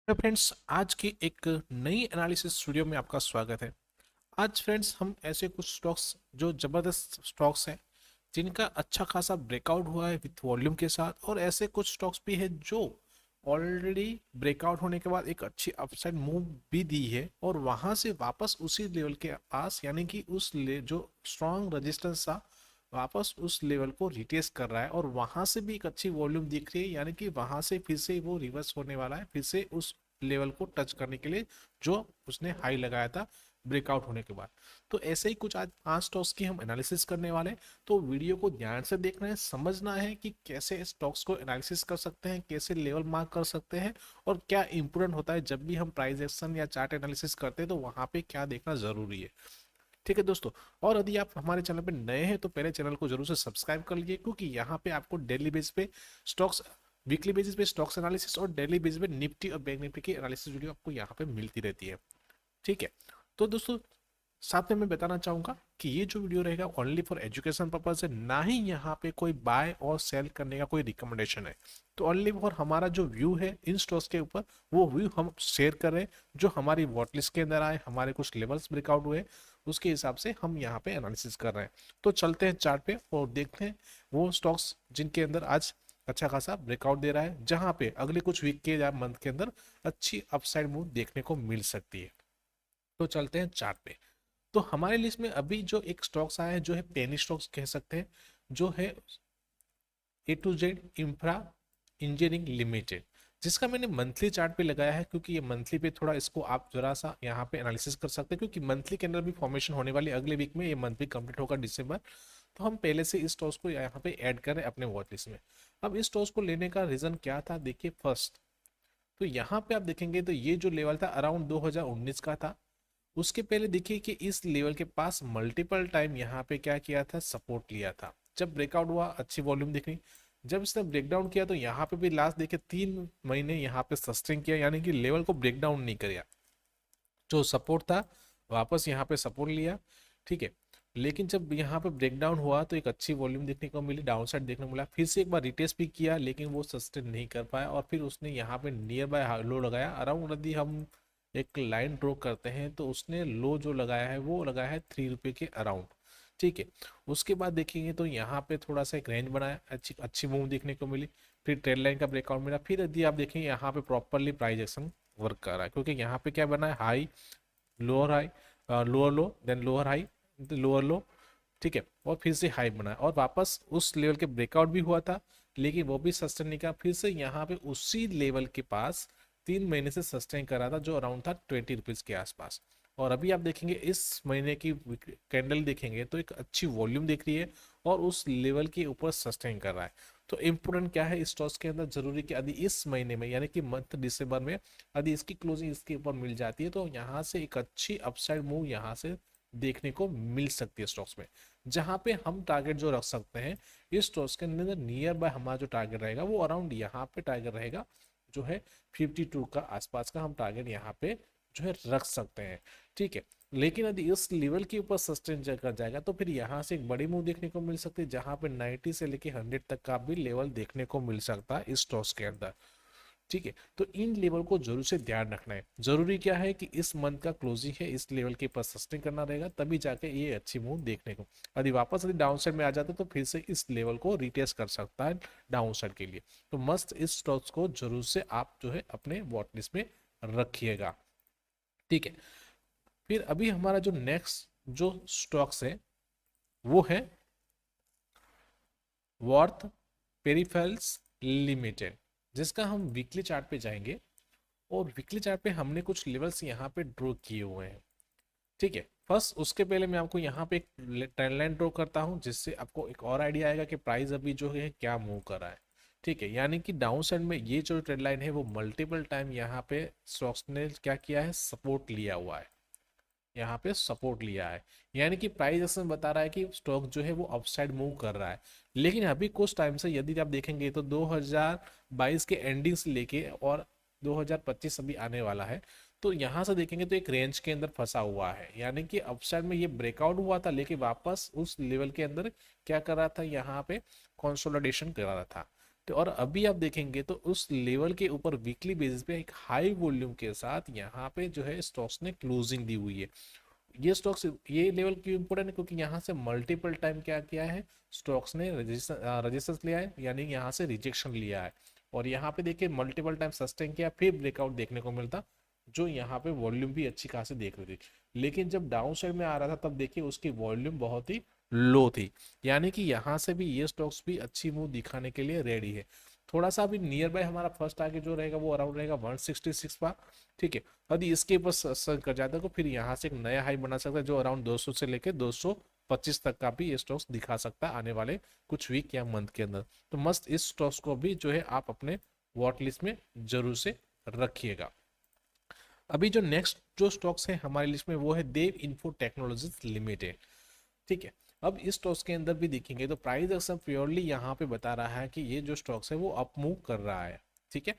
तो फ्रेंड्स, आज की एक नई एनालिसिस वीडियो में आपका स्वागत है। आज फ्रेंड्स हम ऐसे कुछ स्टॉक्स जो जबरदस्त स्टॉक्स हैं जिनका अच्छा खासा ब्रेकआउट हुआ है विथ वॉल्यूम के साथ, और ऐसे कुछ स्टॉक्स भी है जो ऑलरेडी ब्रेकआउट होने के बाद एक अच्छी अपसाइड मूव भी दी है और वहां से वापस उसी लेवल के पास, यानी कि जो स्ट्रॉन्ग रेजिस्टेंस था, वापस उस लेवल को रिटेस्ट कर रहा है और वहां से भी एक अच्छी वॉल्यूम दिख रही है, यानी कि वहां से फिर से वो रिवर्स होने वाला है, फिर से उस लेवल को टच करने के लिए जो उसने हाई लगाया था ब्रेकआउट होने के बाद। तो ऐसे ही कुछ आज 5 स्टॉक्स की हम एनालिसिस करने वाले हैं। तो वीडियो को ध्यान से देखना है, समझना है कि कैसे स्टॉक्स को एनालिसिस कर सकते हैं, कैसे लेवल मार्क कर सकते हैं और क्या इंपोर्टेंट होता है जब भी हम प्राइस एक्शन या चार्ट एनालिसिस करते हैं तो वहां पे क्या देखना जरूरी है। ठीक है दोस्तों, और यदि आप हमारे चैनल पे नए हैं तो पहले चैनल को जरूर से सब्सक्राइब कर लीजिए, क्योंकि यहाँ पे आपको डेली बेसिस पे स्टॉक्स, वीकली बेसिस पे स्टॉक्स एनालिसिस और डेली बेसिस पे निफ्टी और बैंक निफ्टी की एनालिसिस वीडियो आपको यहाँ पे मिलती रहती है। ठीक है, तो दोस्तों साथ में मैं बताना चाहूंगा कि ये जो वीडियो रहेगा ओनली फॉर एजुकेशन पर्पज है, ना ही यहाँ पे कोई बाय और सेल करने का कोई रिकमेंडेशन है। तो ओनली फॉर हमारा जो व्यू है इन स्टॉक्स के ऊपर, वो व्यू हम शेयर कर रहे हैं। जो हमारी वॉटलिस्ट के अंदर आए, हमारे कुछ लेवल्स ब्रेकआउट हुए, उसके हिसाब से हम यहाँ पे एनालिसिस कर रहे हैं। तो चलते हैं चार्ट पे और देखते हैं वो स्टॉक्स जिनके अंदर आज अच्छा खासा ब्रेकआउट दे रहा है, जहां पे अगले कुछ वीक के या मंथ के अंदर अच्छी अपसाइड मूव देखने को मिल सकती है। तो चलते हैं चार्ट पे। तो हमारे लिस्ट में अभी जो एक स्टॉक्स आया है, जो है पेनी स्टॉक्स कह सकते हैं, जो है A to Z infra engineering limited, जिसका मैंने मंथली चार्ट पे लगाया है, क्योंकि ये मंथली पे थोड़ा इसको आप जरा सा यहाँ पे एनालिसिस कर सकते हैं, क्योंकि मंथली के अंदर भी फॉर्मेशन होने वाली अगले वीक में, ये मंथ भी कंप्लीट होगा दिसंबर। तो हम पहले से इस स्टॉक्स को यहाँ पे ऐड करें अपने वॉच लिस्ट में। अब इस स्टॉक्स को लेने का रीजन क्या था, देखिए फर्स्ट, तो यहाँ पे आप देखेंगे तो ये जो लेवल था अराउंड 2019 का था। उसके पहले देखिए कि इस लेवल के पास मल्टीपल टाइम यहाँ पे क्या किया था, सपोर्ट लिया था। जब ब्रेकआउट हुआ अच्छी वॉल्यूम दिख रही, जब इसने ब्रेकडाउन किया तो यहाँ पे भी लास्ट देखिए 3 महीने यहाँ पे सस्टेन किया, यानी कि लेवल को ब्रेकडाउन नहीं किया। जो सपोर्ट था वापस यहाँ पे सपोर्ट लिया, ठीक है। लेकिन जब यहाँ पे ब्रेकडाउन हुआ तो एक अच्छी वॉल्यूम देखने को मिली, डाउन साइड देखने को मिला, फिर से एक बार रिटेस्ट भी किया, लेकिन वो सस्टेन नहीं कर पाया और फिर उसने यहाँ पे नियर बाय लो लगाया अराउंड। यदि हम एक लाइन ड्रॉ करते हैं तो उसने लो जो लगाया है वो लगाया है 3 रुपये के अराउंड, ठीक है। उसके बाद देखेंगे तो यहाँ पे थोड़ा सा एक रेंज बनाया, अच्छी अच्छी मूव देखने को मिली, फिर ट्रेड लाइन का ब्रेकआउट मिला। फिर यदि आप देखेंगे यहाँ पे प्रॉपरली प्राइस एक्शन वर्क कर रहा है, क्योंकि यहाँ पे क्या बना है, high lower high, lower low, then lower high, lower low, ठीक है, और फिर से हाई बना और वापस उस लेवल के ब्रेकआउट भी हुआ था, लेकिन वो भी सस्टेन नहीं किया। फिर से यहाँ पे उसी लेवल के पास 3 महीने से सस्टेन कर रहा था, जो अराउंड था 20 रुपीज के आसपास। और अभी आप देखेंगे इस महीने की कैंडल देखेंगे तो एक अच्छी वॉल्यूम दिख रही है और उस लेवल के ऊपर सस्टेन कर रहा है। तो इम्पोर्टेंट क्या है इस स्टॉक्स के अंदर, जरूरी कि यदि इस महीने में यानी कि मंथ दिसंबर में यदि इसकी क्लोजिंग इसके ऊपर मिल जाती है तो यहाँ से एक अच्छी अपसाइड मूव यहाँ से देखने को मिल सकती है स्टॉक्स में। जहां पे हम टारगेट जो रख सकते हैं इस स्टॉक्स के अंदर, नियर बाय हमारा जो टारगेट रहेगा वो अराउंड यहाँ पे टारगेट रहेगा, जो है 52 का आसपास का हम टारगेट यहाँ पे जो है रख सकते हैं, ठीक है। लेकिन यदि इस लेवल के ऊपर सस्टेन कर जाएगा तो फिर यहाँ से एक बड़ी मूव देखने को मिल सकती है, जहां पे 90 से लेके 100 तक का भी लेवल देखने को मिल सकता है इस स्टॉक्स के अंदर, ठीक है। तो इन लेवल को जरूर से ध्यान रखना है। जरूरी क्या है कि इस मंथ का क्लोजिंग है इस लेवल के ऊपर सस्टेन करना रहेगा, तभी जाके ये अच्छी मूव देखने को। यदि वापस यदि डाउन साइड में आ जाता है तो फिर से इस लेवल को रिटेस्ट कर सकता है डाउन साइड के लिए। तो मस्त इस स्टॉक्स को जरूर से आप जो है अपने वॉच लिस्ट में रखिएगा, ठीक है। फिर अभी हमारा जो नेक्स्ट जो स्टॉक्स है वो है वर्थ पेरिफेरल्स लिमिटेड, जिसका हम वीकली चार्ट पे जाएंगे और वीकली चार्ट पे हमने कुछ लेवल्स यहाँ पे ड्रॉ किए हुए हैं, ठीक है। फर्स्ट उसके पहले मैं आपको यहाँ पे एक ट्रेंड लाइन ड्रॉ करता हूँ, जिससे आपको एक और आइडिया आएगा कि प्राइस अभी जो है क्या मूव कर रहा है, ठीक है। यानी कि डाउन साइड में ये जो ट्रेंड लाइन है वो मल्टीपल टाइम यहाँ पे स्टॉक्स ने क्या किया है, सपोर्ट लिया हुआ है, यहाँ पे सपोर्ट लिया है। यानी कि प्राइस एक्शन बता रहा है कि स्टॉक जो है वो अपसाइड मूव कर रहा है। लेकिन अभी कुछ टाइम से यदि आप देखेंगे तो 2022 के एंडिंग से लेके और 2025 अभी आने वाला है, तो यहाँ से देखेंगे तो एक रेंज के अंदर फंसा हुआ है। यानी कि अपसाइड में ये ब्रेकआउट हुआ था, लेकिन वापस उस लेवल के अंदर क्या कर रहा था, यहाँ पे कंसोलिडेशन कर रहा था, तो और अभी आप देखेंगे तो उस लेवल के ऊपर वीकली बेसिस पे एक हाई वॉल्यूम के साथ यहाँ पे जो है स्टॉक्स ने क्लोजिंग दी हुई है। ये स्टॉक्स, ये लेवल क्यों इंपोर्टेंट है, क्योंकि यहाँ से मल्टीपल टाइम क्या किया है स्टॉक्स ने रजिस्टर्स लिया है, यानी यहाँ से रिजेक्शन लिया है। और यहाँ पे देखिए मल्टीपल टाइम सस्टेन किया, फिर ब्रेकआउट देखने को मिलता, जो यहाँ पे वॉल्यूम भी अच्छी खासी देख रही थी। लेकिन जब डाउन साइड में आ रहा था तब देखिए उसकी वॉल्यूम बहुत ही लो थी, यानी कि यहाँ से भी ये स्टॉक्स भी अच्छी मूव दिखाने के लिए रेडी है। थोड़ा सा अभी नियर बाय हमारा फर्स्ट टारगेट जो रहेगा वो अराउंड रहेगा 166 पर। ठीक है, यदि इसके ऊपर सर कर जाता है तो फिर यहाँ से एक नया हाई बना सकता है, जो अराउंड 200 से लेकर 225 तक का भी ये स्टॉक्स दिखा सकता है आने वाले कुछ वीक या मंथ के अंदर। तो मस्त इस स्टॉक्स को भी जो है आप अपने वॉट लिस्ट में जरूर से रखिएगा। अभी जो नेक्स्ट जो स्टॉक्स है हमारी लिस्ट में वो है देव इन्फो टेक्नोलॉजीज लिमिटेड। ठीक है, अब इस स्टॉक्स के अंदर भी देखेंगे तो प्राइस एक्शन प्योरली यहाँ पे बता रहा है कि ये जो स्टॉक्स है वो अप मूव कर रहा है। ठीक है,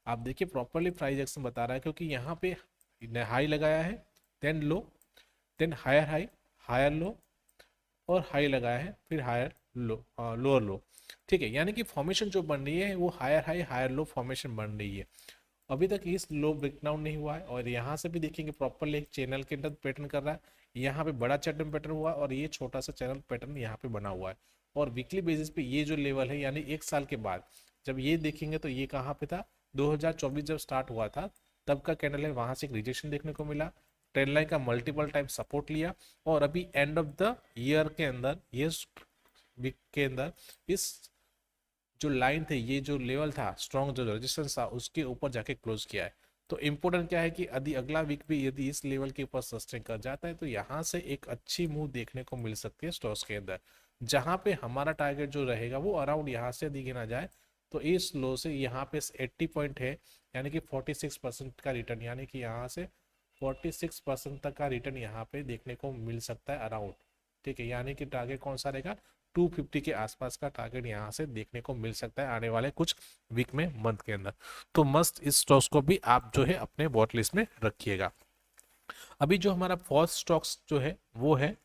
आप देखिए प्रॉपरली प्राइस एक्शन बता रहा है, क्योंकि यहाँ पे हाई लगाया है, then low, then higher high, higher low, और हाई लगाया है, फिर हायर लो, लोअर लो। ठीक है, यानी कि फॉर्मेशन जो बन रही है वो higher high higher low formation बन रही है। अभी तक इस लो ब्रेकडाउन नहीं हुआ है, और यहाँ से भी देखेंगे प्रॉपरली एक चैनल के अंदर पैटर्न कर रहा है। यहाँ पे बड़ा चैनल पैटर्न हुआ और ये छोटा सा चैनल पैटर्न यहाँ पे बना हुआ है। और वीकली बेसिस पे ये जो लेवल है, यानी एक साल के बाद जब ये देखेंगे तो ये कहाँ पे था, 2024 जब स्टार्ट हुआ था तब का कैंडल है, वहां से एक रिजेक्शन देखने को मिला, ट्रेंड लाइन का मल्टीपल टाइम सपोर्ट लिया, और अभी एंड ऑफ द ईयर के अंदर ये वीक के अंदर इस जो लाइन थे, ये जो लेवल था स्ट्रॉन्ग जो रेजिस्टेंस था उसके ऊपर जाके क्लोज किया है। तो इंपॉर्टेंट क्या है कि यदि अगला वीक भी यदि इस लेवल के ऊपर सस्टेन कर जाता है तो यहाँ से एक अच्छी मूव देखने को मिल सकती है स्टॉक्स के अंदर, जहां पे हमारा टारगेट जो रहेगा वो अराउंड यहाँ से यदि गिना जाए तो इस लो से यहाँ पे 80 पॉइंट है, यानी कि 46% का रिटर्न, यानी कि यहाँ से 46% तक का रिटर्न यहाँ पे देखने को मिल सकता है अराउंड। ठीक है, यानी कि टारगेट कौन सा रहेगा, 250 के आसपास का टारगेट यहाँ से देखने को मिल सकता है आने वाले कुछ वीक में, मंथ के अंदर। तो मस्त इस स्टॉक्स को भी आप जो है अपने वॉच लिस्ट में रखिएगा। अभी जो हमारा फर्स्ट स्टॉक्स जो है वो है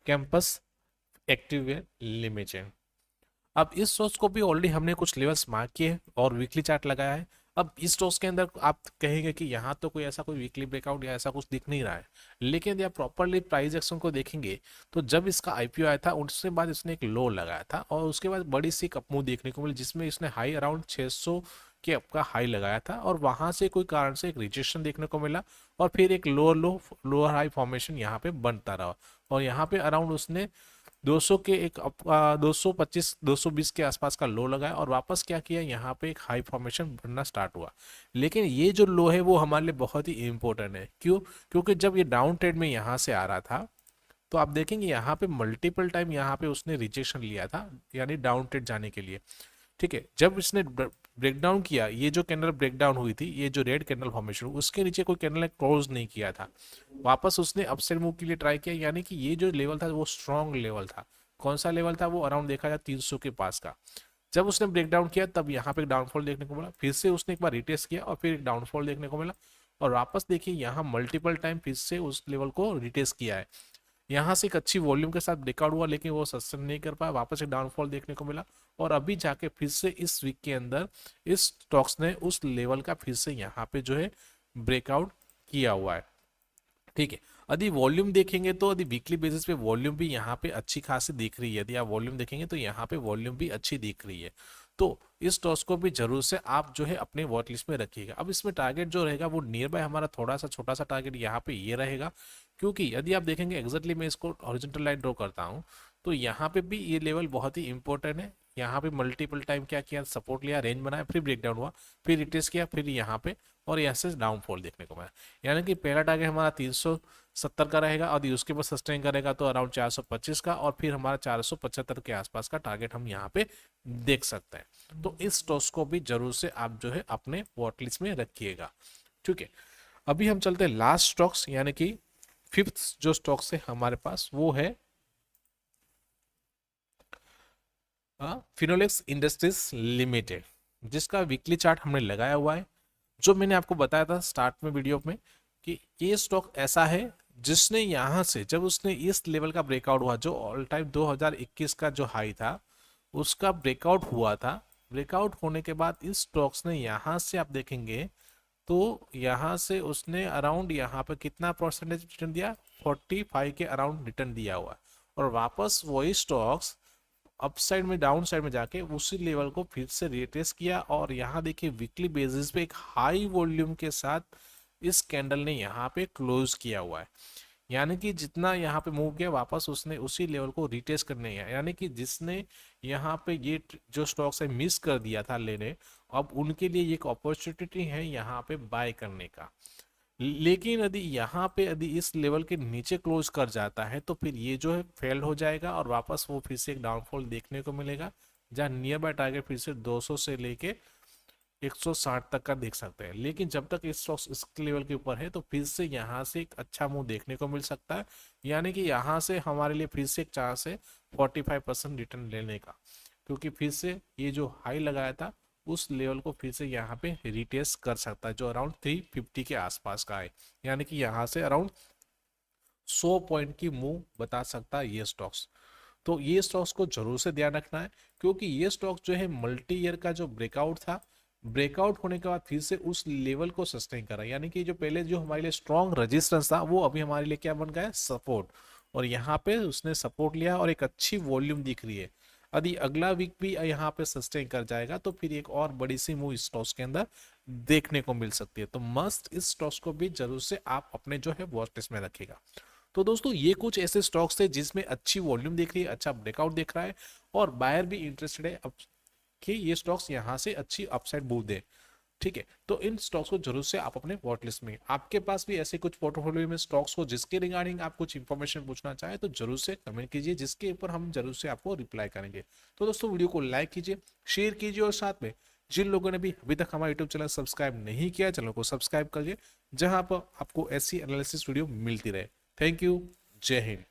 कैंपस एक्टिववेयर लिमिटेड। अब इस स्टॉक्स को भी ऑलरेडी हमने कुछ लेवल्स मार्क किए हैं और वीकली चार्ट लगाया है। अब इस स्टॉक्स के अंदर आप कहेंगे कि यहाँ तो कोई ऐसा कोई वीकली ब्रेकआउट या ऐसा कुछ दिख नहीं रहा है, लेकिन यदि आप प्रॉपरली प्राइस एक्शन को देखेंगे तो जब इसका आईपीओ आया था उसके बाद इसने एक लो लगाया था और उसके बाद बड़ी सी एक अपमूव देखने को मिली, जिसमें इसने हाई अराउंड 600 के आपका हाई लगाया था और वहां से कोई कारण से एक रिजेक्शन देखने को मिला, और फिर एक लोअर लो लोअर हाई फॉर्मेशन यहाँ पे बनता रहा, और यहाँ पे अराउंड उसने 200 के एक 225 220 के आसपास का लो लगाया और वापस क्या किया, यहाँ पे एक हाई फॉर्मेशन बनना स्टार्ट हुआ। लेकिन ये जो लो है वो हमारे लिए बहुत ही इंपॉर्टेंट है, क्यों, क्योंकि जब ये डाउन ट्रेड में यहाँ से आ रहा था तो आप देखेंगे यहाँ पे मल्टीपल टाइम यहाँ पे उसने रिजेक्शन लिया था, यानी डाउन ट्रेड जाने के लिए। ठीक है, जब इसने ब्रेकडाउन किया, ये जो कैंडल ब्रेकडाउन हुई थी, ये जो रेड कैंडल फॉर्मेशन उसके नीचे कोई कैंडल ने क्लोज नहीं किया था, वापस उसने अपसाइड मूव के लिए ट्राई किया, यानी कि ये जो लेवल था वो स्ट्रॉन्ग लेवल था। कौन सा लेवल था वो, अराउंड देखा जाए 300 के पास का। जब उसने ब्रेकडाउन किया तब यहाँ पे एक डाउनफॉल देखने को मिला, फिर से उसने एक बार रिटेस्ट किया और फिर एक डाउनफॉल देखने को मिला, और वापस देखिए यहाँ मल्टीपल टाइम फिर से उस लेवल को रिटेस्ट किया है। यहाँ से एक अच्छी वॉल्यूम के साथ ब्रेकआउट हुआ, लेकिन वो सस्टेन नहीं कर पाया, वापस एक डाउनफॉल देखने को मिला, और अभी जाके फिर से इस वीक के अंदर इस स्टॉक्स ने उस लेवल का फिर से यहाँ पे जो है ब्रेकआउट किया हुआ है। ठीक है, यदि वॉल्यूम देखेंगे तो यदि वीकली बेसिस पे वॉल्यूम भी यहाँ पे अच्छी खासी दिख रही है, यदि आप वॉल्यूम देखेंगे तो यहाँ पे वॉल्यूम भी अच्छी दिख रही है। तो इस स्टॉक्स को भी जरूर से आप जो है अपने वॉच लिस्ट में रखिएगा। अब इसमें टारगेट जो रहेगा वो नियर बाय हमारा थोड़ा सा छोटा सा टारगेट यहाँ पे ये रहेगा, क्योंकि यदि आप देखेंगे एग्जैक्टली मैं इसको हॉरिजॉन्टल लाइन ड्रॉ करता हूँ तो यहाँ पे भी ये लेवल बहुत ही इंपॉर्टेंट है। यहाँ पे मल्टीपल टाइम क्या किया, सपोर्ट लिया, रेंज बनाया, फिर ब्रेकडाउन हुआ, फिर रिटेस्ट किया, फिर यहाँ पे, और यहाँ से डाउनफॉल देखने को मिला। यानी कि पहला टारगेट हमारा 370 का रहेगा और यदि उसके बाद सस्टेन करेगा तो अराउंड 425 का, और फिर हमारा 475 के आसपास का टारगेट हम यहाँ पे देख सकते हैं। तो इस स्टॉक्स को भी जरूर से आप जो है अपने वॉच लिस्ट में रखिएगा। ठीक है, अभी हम चलते हैं लास्ट स्टॉक्स, यानी कि फिफ्थ जो स्टॉक्स है हमारे पास वो है फिनोलेक्स इंडस्ट्रीज लिमिटेड, जिसका वीकली चार्ट हमने लगाया हुआ है। जो मैंने आपको बताया था स्टार्ट में वीडियो में कि ये स्टॉक ऐसा है जिसने यहाँ से जब उसने इस लेवल का ब्रेकआउट हुआ, जो ऑल टाइम 2021 का जो हाई था उसका ब्रेकआउट हुआ था। ब्रेकआउट होने के बाद इस स्टॉक्स ने यहाँ से आप देखेंगे तो यहाँ से उसने अराउंड यहाँ पे कितना परसेंटेज रिटर्न दिया, 45 के अराउंड रिटर्न दिया हुआ, और वापस वही स्टॉक्स अप साइड में डाउन साइड में जाके उसी लेवल को फिर से रिट्रेस किया, और यहाँ देखिए वीकली बेसिस पे एक हाई वॉल्यूम के साथ इस कैंडल ने यहाँ पे क्लोज किया हुआ है। यानी कि जितना यहाँ पे मूव किया वापस उसने उसी लेवल को रिटेस्ट करने है, यानी कि जिसने यहाँ पे ये जो स्टॉक्स है मिस कर दिया था लेने, अब उनके लिए ये एक अपॉर्चुनिटी है यहाँ पे बाय करने का। लेकिन यदि यहाँ पे यदि इस लेवल के नीचे क्लोज कर जाता है तो फिर ये जो है फेल हो जाएगा और वापस वो फिर से एक डाउनफॉल देखने को मिलेगा, जहाँ नियर बाय टारगेट फिर से 200 से लेके 160 तक का देख सकते हैं। लेकिन जब तक इस स्टॉक्स इस लेवल के ऊपर है तो फिर से यहाँ से एक अच्छा मूव देखने को मिल सकता है, यानी कि यहाँ से हमारे लिए फिर से एक चांस है 45% रिटर्न लेने का, क्योंकि फिर से ये जो हाई लगाया था उस लेवल को फिर से यहाँ पे रिटेस्ट कर सकता है जो अराउंड 350 के आसपास का है, यानी कि यहाँ से अराउंड 100 पॉइंट की मूव बता सकता है ये स्टॉक्स। तो ये स्टॉक्स को जरूर से ध्यान रखना है, क्योंकि ये स्टॉक जो है मल्टी ईयर का जो ब्रेकआउट था, ब्रेकआउट होने के बाद फिर से उस लेवल को सस्टेन करा, यानी कि जो पहले जो हमारे लिए स्ट्रॉन्ग रेजिस्टेंस था वो अभी हमारे लिए क्या बन गया है, सपोर्ट। और यहाँ पे उसने सपोर्ट लिया और एक अच्छी वॉल्यूम दिख रही है। यदि अगला वीक भी यहाँ पे सस्टेन कर जाएगा तो फिर एक और बड़ी सी मूव इस स्टॉक्स के अंदर देखने को मिल सकती है। तो मस्ट इस स्टॉक्स को भी जरूर से आप अपने जो है वॉच लिस्ट में रखिएगा। तो दोस्तों ये कुछ ऐसे स्टॉक्स थे जिसमें अच्छी वॉल्यूम दिख रही है, अच्छा ब्रेकआउट दिख रहा है, और बायर भी इंटरेस्टेड है अब कि ये स्टॉक्स यहाँ से अच्छी अपसाइड मूव दे। ठीक है, तो इन स्टॉक्स को जरूर से आप अपने वॉच लिस्ट में, आपके पास भी ऐसे कुछ पोर्टफोलियो में स्टॉक्स को जिसके रिगार्डिंग आप कुछ इंफॉर्मेशन पूछना चाहें तो जरूर से कमेंट कीजिए, जिसके ऊपर हम जरूर से आपको रिप्लाई करेंगे। तो दोस्तों वीडियो को लाइक कीजिए, शेयर कीजिए, और साथ में जिन लोगों ने भी अभी तक हमारा यूट्यूब चैनल सब्सक्राइब नहीं किया चैनल को सब्सक्राइब करिए, जहां पर आपको ऐसी एनालिसिस वीडियो मिलती रहे। थैंक यू, जय हिंद।